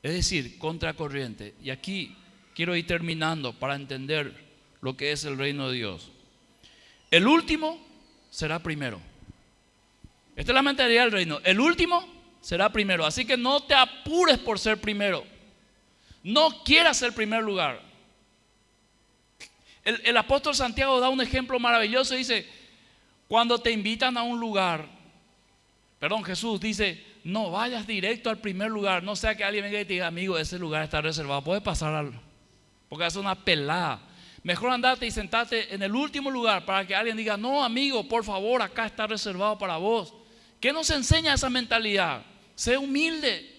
Es decir, contracorriente. Y aquí quiero ir terminando para entender lo que es el reino de Dios. El último será primero. Esta es la mentalidad del reino. El último será primero. Así que no te apures por ser primero. No quieras ser primer lugar. El apóstol Santiago da un ejemplo maravilloso. Dice, cuando te invitan a un lugar, Jesús dice, no vayas directo al primer lugar. No sea que alguien venga y te diga, amigo, ese lugar está reservado, puedes pasar porque es una pelada. Mejor andate y sentate en el último lugar para que alguien diga, no, amigo, por favor, acá está reservado para vos. ¿Qué nos enseña esa mentalidad? Sé humilde,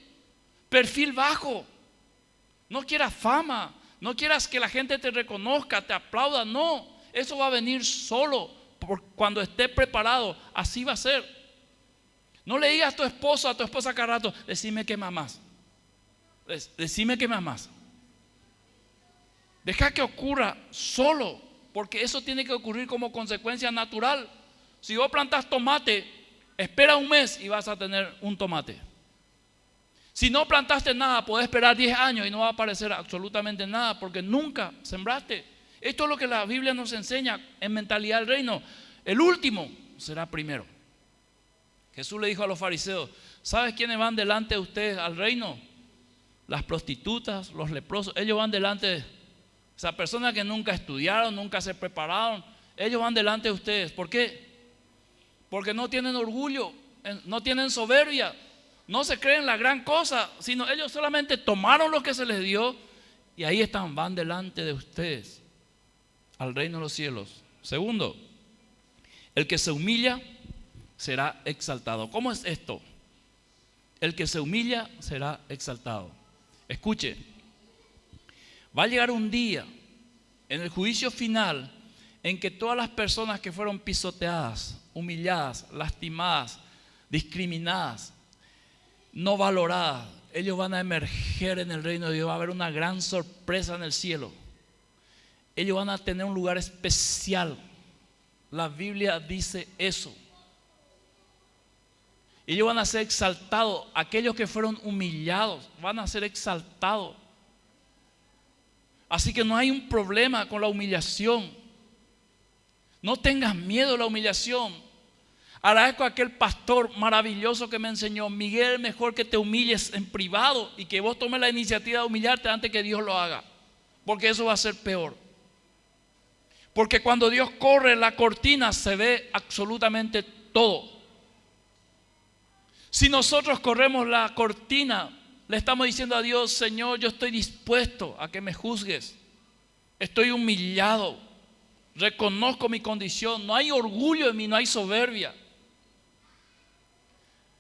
perfil bajo. No quieras fama, no quieras que la gente te reconozca, te aplauda. No, eso va a venir solo cuando esté preparado. Así va a ser. No le digas a tu esposo, a tu esposa cada rato, decime que me amás. Decime que me amás. Deja que ocurra solo, porque eso tiene que ocurrir como consecuencia natural. Si vos plantas tomate, espera un mes y vas a tener un tomate. Si no plantaste nada, podés esperar 10 años y no va a aparecer absolutamente nada, porque nunca sembraste. Esto es lo que la Biblia nos enseña en mentalidad del reino. El último será primero. Jesús le dijo a los fariseos, ¿sabes quiénes van delante de ustedes al reino? Las prostitutas, los leprosos, ellos van delante de esas personas que nunca estudiaron, nunca se prepararon. Ellos van delante de ustedes. ¿Por qué? Porque no tienen orgullo, no tienen soberbia, no se creen la gran cosa, sino ellos solamente tomaron lo que se les dio y ahí están, van delante de ustedes al reino de los cielos. Segundo, el que se humilla será exaltado. ¿Cómo es esto? El que se humilla será exaltado. Escuche, va a llegar un día en el juicio final en que todas las personas que fueron pisoteadas, humilladas, lastimadas, discriminadas, no valoradas, ellos van a emerger en el reino de Dios. Va a haber una gran sorpresa en el cielo. Ellos van a tener un lugar especial. La Biblia dice eso. Ellos van a ser exaltados. Aquellos que fueron humillados van a ser exaltados. Así que no hay un problema con la humillación. No tengas miedo a la humillación. Agradezco a aquel pastor maravilloso que me enseñó, Miguel, es mejor que te humilles en privado y que vos tomes la iniciativa de humillarte antes que Dios lo haga, porque eso va a ser peor. Porque cuando Dios corre la cortina se ve absolutamente todo. Si nosotros corremos la cortina, le estamos diciendo a Dios, Señor, yo estoy dispuesto a que me juzgues. Estoy humillado, reconozco mi condición, no hay orgullo en mí, no hay soberbia.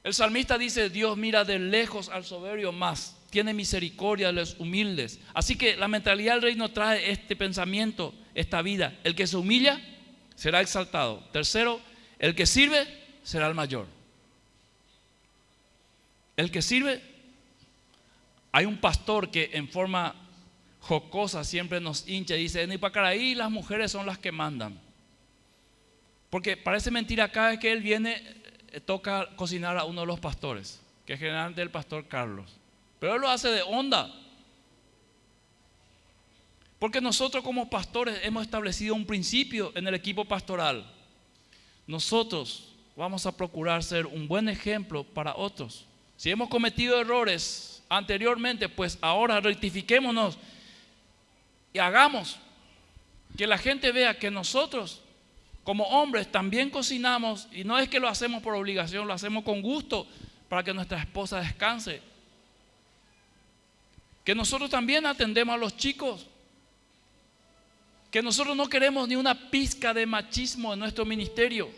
El salmista dice, Dios mira de lejos al soberbio, más tiene misericordia de los humildes. Así que la mentalidad del reino trae este pensamiento, esta vida. El que se humilla será exaltado. Tercero, el que sirve será el mayor. El que sirve, hay un pastor que en forma jocosa siempre nos hincha y dice, en Ipacaraí las mujeres son las que mandan. Porque parece mentira, cada vez que él viene toca cocinar a uno de los pastores, que es generalmente el pastor Carlos, pero él lo hace de onda, porque nosotros como pastores hemos establecido un principio en el equipo pastoral. Nosotros vamos a procurar ser un buen ejemplo para otros. Si hemos cometido errores anteriormente, pues ahora rectifiquémonos y hagamos que la gente vea que nosotros como hombres también cocinamos, y no es que lo hacemos por obligación, lo hacemos con gusto para que nuestra esposa descanse. Que nosotros también atendemos a los chicos. Que nosotros no queremos ni una pizca de machismo en nuestro ministerio.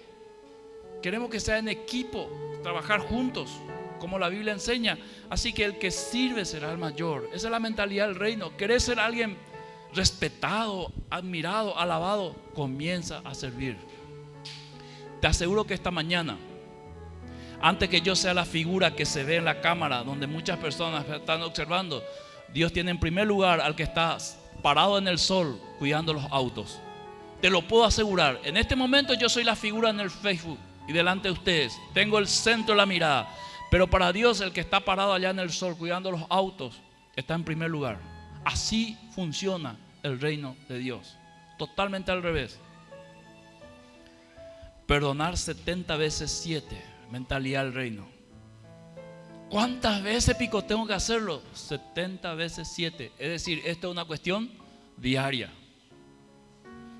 Queremos que sea en equipo, trabajar juntos, como la Biblia enseña. Así que el que sirve será el mayor. Esa es la mentalidad del reino. ¿Querés ser alguien respetado, admirado, alabado? Comienza a servir. Te aseguro que esta mañana, antes que yo sea la figura que se ve en la cámara donde muchas personas están observando, Dios tiene en primer lugar al que está parado en el sol cuidando los autos. Te lo puedo asegurar. En este momento yo soy la figura en el Facebook y delante de ustedes tengo el centro de la mirada, pero para Dios el que está parado allá en el sol cuidando los autos está en primer lugar. Así funciona el reino de Dios. Totalmente al revés. Perdonar 70 veces 7, mentalidad del reino. ¿Cuántas veces pico tengo que hacerlo? 70 veces 7. Es decir, esto es una cuestión diaria.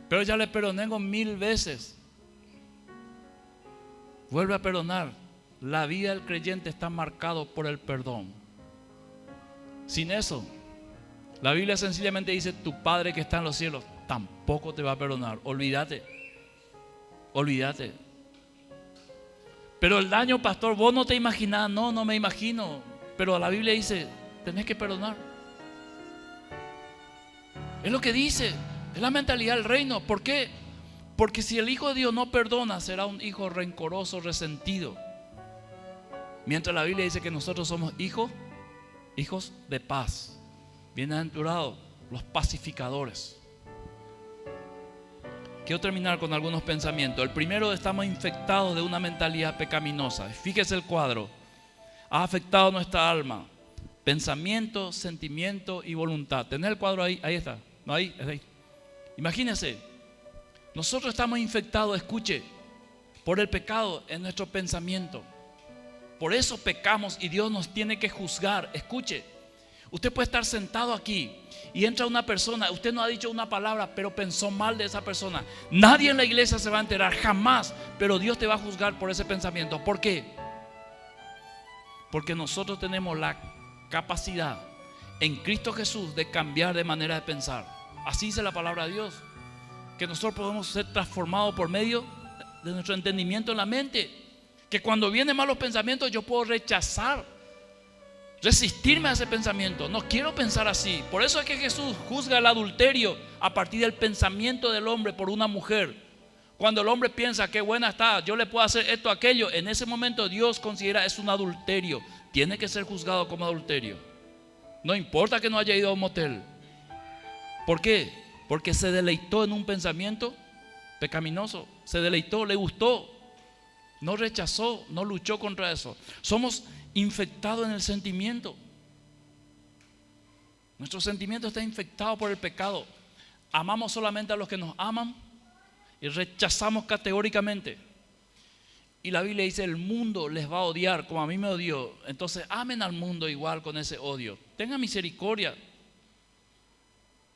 Pero ya le perdoné con 1000 veces. Vuelve a perdonar. la vida del creyente está marcado por el perdón. Sin eso, la Biblia sencillamente dice: tu Padre que está en los cielos tampoco te va a perdonar. Olvídate. Pero el daño, pastor, vos no te imaginás. No me imagino. Pero la Biblia dice: tenés que perdonar. Es lo que dice. Es la mentalidad del reino. ¿Por qué? Porque si el Hijo de Dios no perdona, será un hijo rencoroso, resentido. Mientras la Biblia dice que nosotros somos hijos de paz. Bienaventurados los pacificadores. Quiero terminar con algunos pensamientos. El primero: estamos infectados de una mentalidad pecaminosa. Fíjese el cuadro. Ha afectado nuestra alma: pensamiento, sentimiento y voluntad. ¿Tenés el cuadro ahí? Ahí está. No, ahí, es ahí. Imagínense, nosotros estamos infectados, escuche, por el pecado en nuestro pensamiento. Por eso pecamos y Dios nos tiene que juzgar. Escuche, usted puede estar sentado aquí y entra una persona, usted no ha dicho una palabra, pero pensó mal de esa persona. Nadie en la iglesia se va a enterar, jamás, pero Dios te va a juzgar por ese pensamiento. ¿Por qué? Porque nosotros tenemos la capacidad en Cristo Jesús de cambiar de manera de pensar. Así dice la palabra de Dios, que nosotros podemos ser transformados por medio de nuestro entendimiento en la mente. Que cuando vienen malos pensamientos yo puedo rechazar, resistirme a ese pensamiento. No quiero pensar así. Por eso es que Jesús juzga el adulterio a partir del pensamiento del hombre por una mujer. Cuando el hombre piensa: qué buena está, yo le puedo hacer esto, aquello, en ese momento Dios considera es un adulterio. Tiene que ser juzgado como adulterio. No importa que no haya ido a un motel. ¿Por qué? Porque se deleitó en un pensamiento pecaminoso. Se deleitó, le gustó. No rechazó, no luchó contra eso. Somos infectados en el sentimiento. Nuestro sentimiento está infectado por el pecado. Amamos solamente a los que nos aman y rechazamos categóricamente. Y la Biblia dice: el mundo les va a odiar como a mí me odió. Entonces amen al mundo igual con ese odio. Tengan misericordia.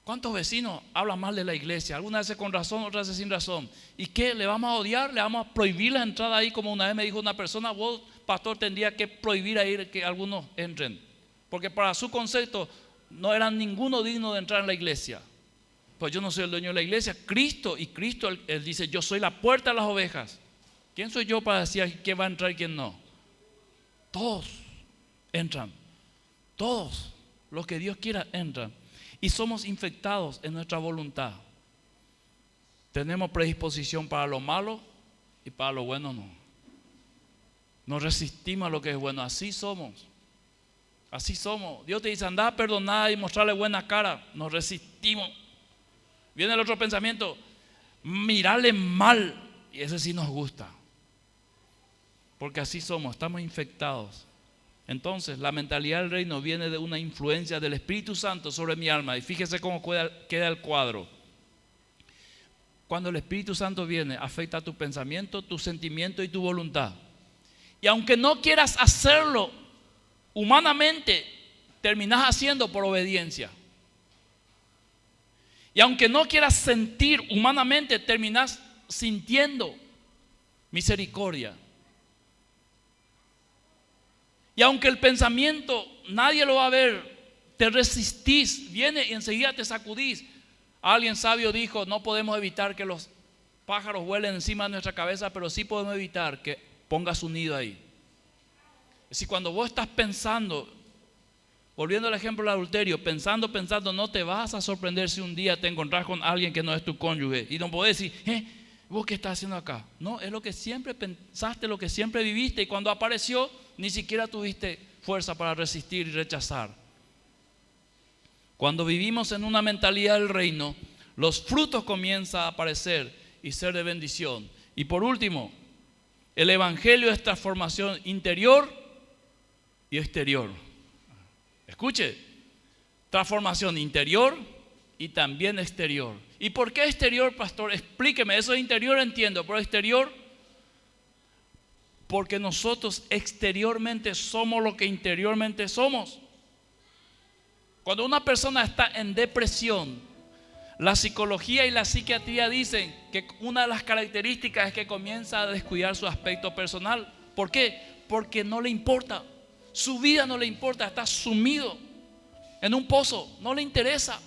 ¿Cuántos vecinos hablan mal de la iglesia? Algunas veces con razón, otras veces sin razón. ¿Y qué? ¿Le vamos a odiar? ¿Le vamos a prohibir la entrada ahí? Como una vez me dijo una persona: vos, pastor, tendría que prohibir ahí que algunos entren, porque para su concepto no eran ninguno digno de entrar en la iglesia. Pues yo no soy el dueño de la iglesia, Cristo. Y Cristo, él dice: yo soy la puerta de las ovejas. ¿Quién soy yo para decir quién va a entrar y quién no? Todos entran. Todos los que Dios quiera entran. Y somos infectados en nuestra voluntad. Tenemos predisposición para lo malo y para lo bueno no. Nos resistimos a lo que es bueno. Así somos. Así somos. Dios te dice: anda a perdonar y mostrarle buena cara. Nos resistimos. Viene el otro pensamiento: mirarle mal. Y ese sí nos gusta. Porque así somos, estamos infectados. Entonces, la mentalidad del reino viene de una influencia del Espíritu Santo sobre mi alma. Y fíjese cómo queda el cuadro. Cuando el Espíritu Santo viene, afecta tu pensamiento, tu sentimiento y tu voluntad. Y aunque no quieras hacerlo humanamente, terminas haciendo por obediencia. Y aunque no quieras sentir humanamente, terminas sintiendo misericordia. Y aunque el pensamiento nadie lo va a ver, te resistís, viene y enseguida te sacudís. Alguien sabio dijo: no podemos evitar que los pájaros vuelen encima de nuestra cabeza, pero sí podemos evitar que pongas un nido ahí. Es decir, cuando vos estás pensando, volviendo al ejemplo del adulterio, pensando, no te vas a sorprender si un día te encontrás con alguien que no es tu cónyuge y no podés decir: ¿vos qué estás haciendo acá? No, es lo que siempre pensaste, lo que siempre viviste, y cuando apareció ni siquiera tuviste fuerza para resistir y rechazar. Cuando vivimos en una mentalidad del reino, los frutos comienzan a aparecer y ser de bendición. Y por último, el evangelio es transformación interior y exterior. Escuche, transformación interior y también exterior. ¿Y por qué exterior, pastor? Explíqueme, eso de interior entiendo, pero exterior, porque nosotros exteriormente somos lo que interiormente somos. Cuando una persona está en depresión, la psicología y la psiquiatría dicen que una de las características es que comienza a descuidar su aspecto personal. ¿Por qué? porque no le importa. Su vida no le importa, está sumido en un pozo, no le interesa.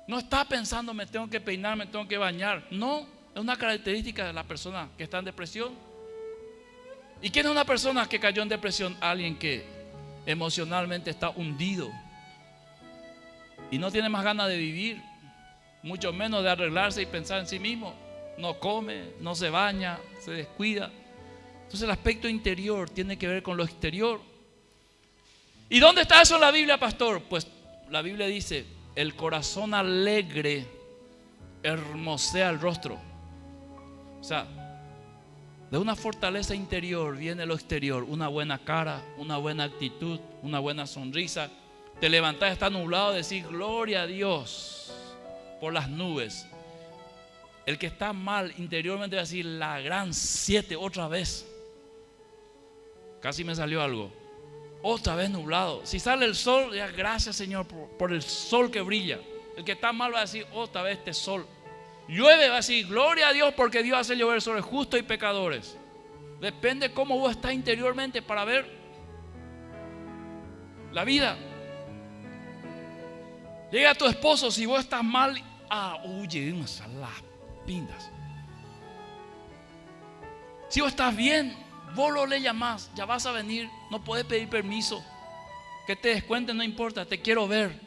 No está pensando, me tengo que peinar, me tengo que bañar. No, es una característica de la persona que está en depresión. ¿Y quién es una persona que cayó en depresión? Alguien que emocionalmente está hundido y no tiene más ganas de vivir, mucho menos de arreglarse y pensar en sí mismo. No come, no se baña, se descuida. Entonces el aspecto interior tiene que ver con lo exterior. ¿Y dónde está eso en la Biblia, pastor? Pues la Biblia dice: el corazón alegre hermosea el rostro. O sea, de una fortaleza interior viene lo exterior. Una buena cara, una buena actitud, una buena sonrisa. Te levantás, está nublado, decís gloria a Dios por las nubes. El que está mal interiormente va a decir la gran 7 otra vez. Casi me salió algo. Otra vez nublado. Si sale el sol, ya gracias Señor por el sol que brilla. El que está mal va a decir otra vez este sol. Llueve, va a decir gloria a Dios porque Dios hace llover sobre justos y pecadores. Depende cómo vos estás interiormente para ver la vida. Llega tu esposo, si vos estás mal, huye, unas las pintas. Si vos estás bien, vos lo le llamás, ya vas a venir, no puedes pedir permiso. Que te descuenten, no importa, te quiero ver.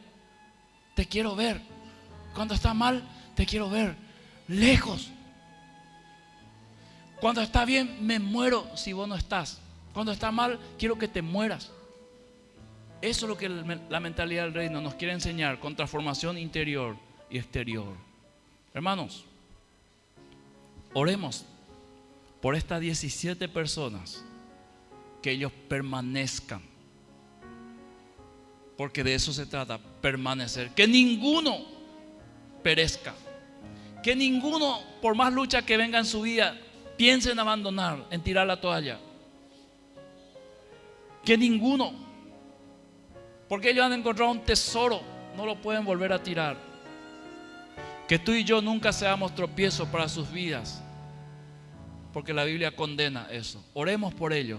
Te quiero ver. Cuando estás mal, te quiero ver. Lejos. Cuando está bien, me muero si vos no estás. Cuando está mal, quiero que te mueras. Eso es lo que la mentalidad del reino nos quiere enseñar, con transformación interior y exterior. Hermanos, oremos por estas 17 personas, que ellos permanezcan, porque de eso se trata, permanecer, que ninguno perezca, que ninguno, por más lucha que venga en su vida, piense en abandonar, en tirar la toalla, que ninguno, porque ellos han encontrado un tesoro, no lo pueden volver a tirar. Que tú y yo nunca seamos tropiezos para sus vidas, porque la Biblia condena eso. Oremos por ellos.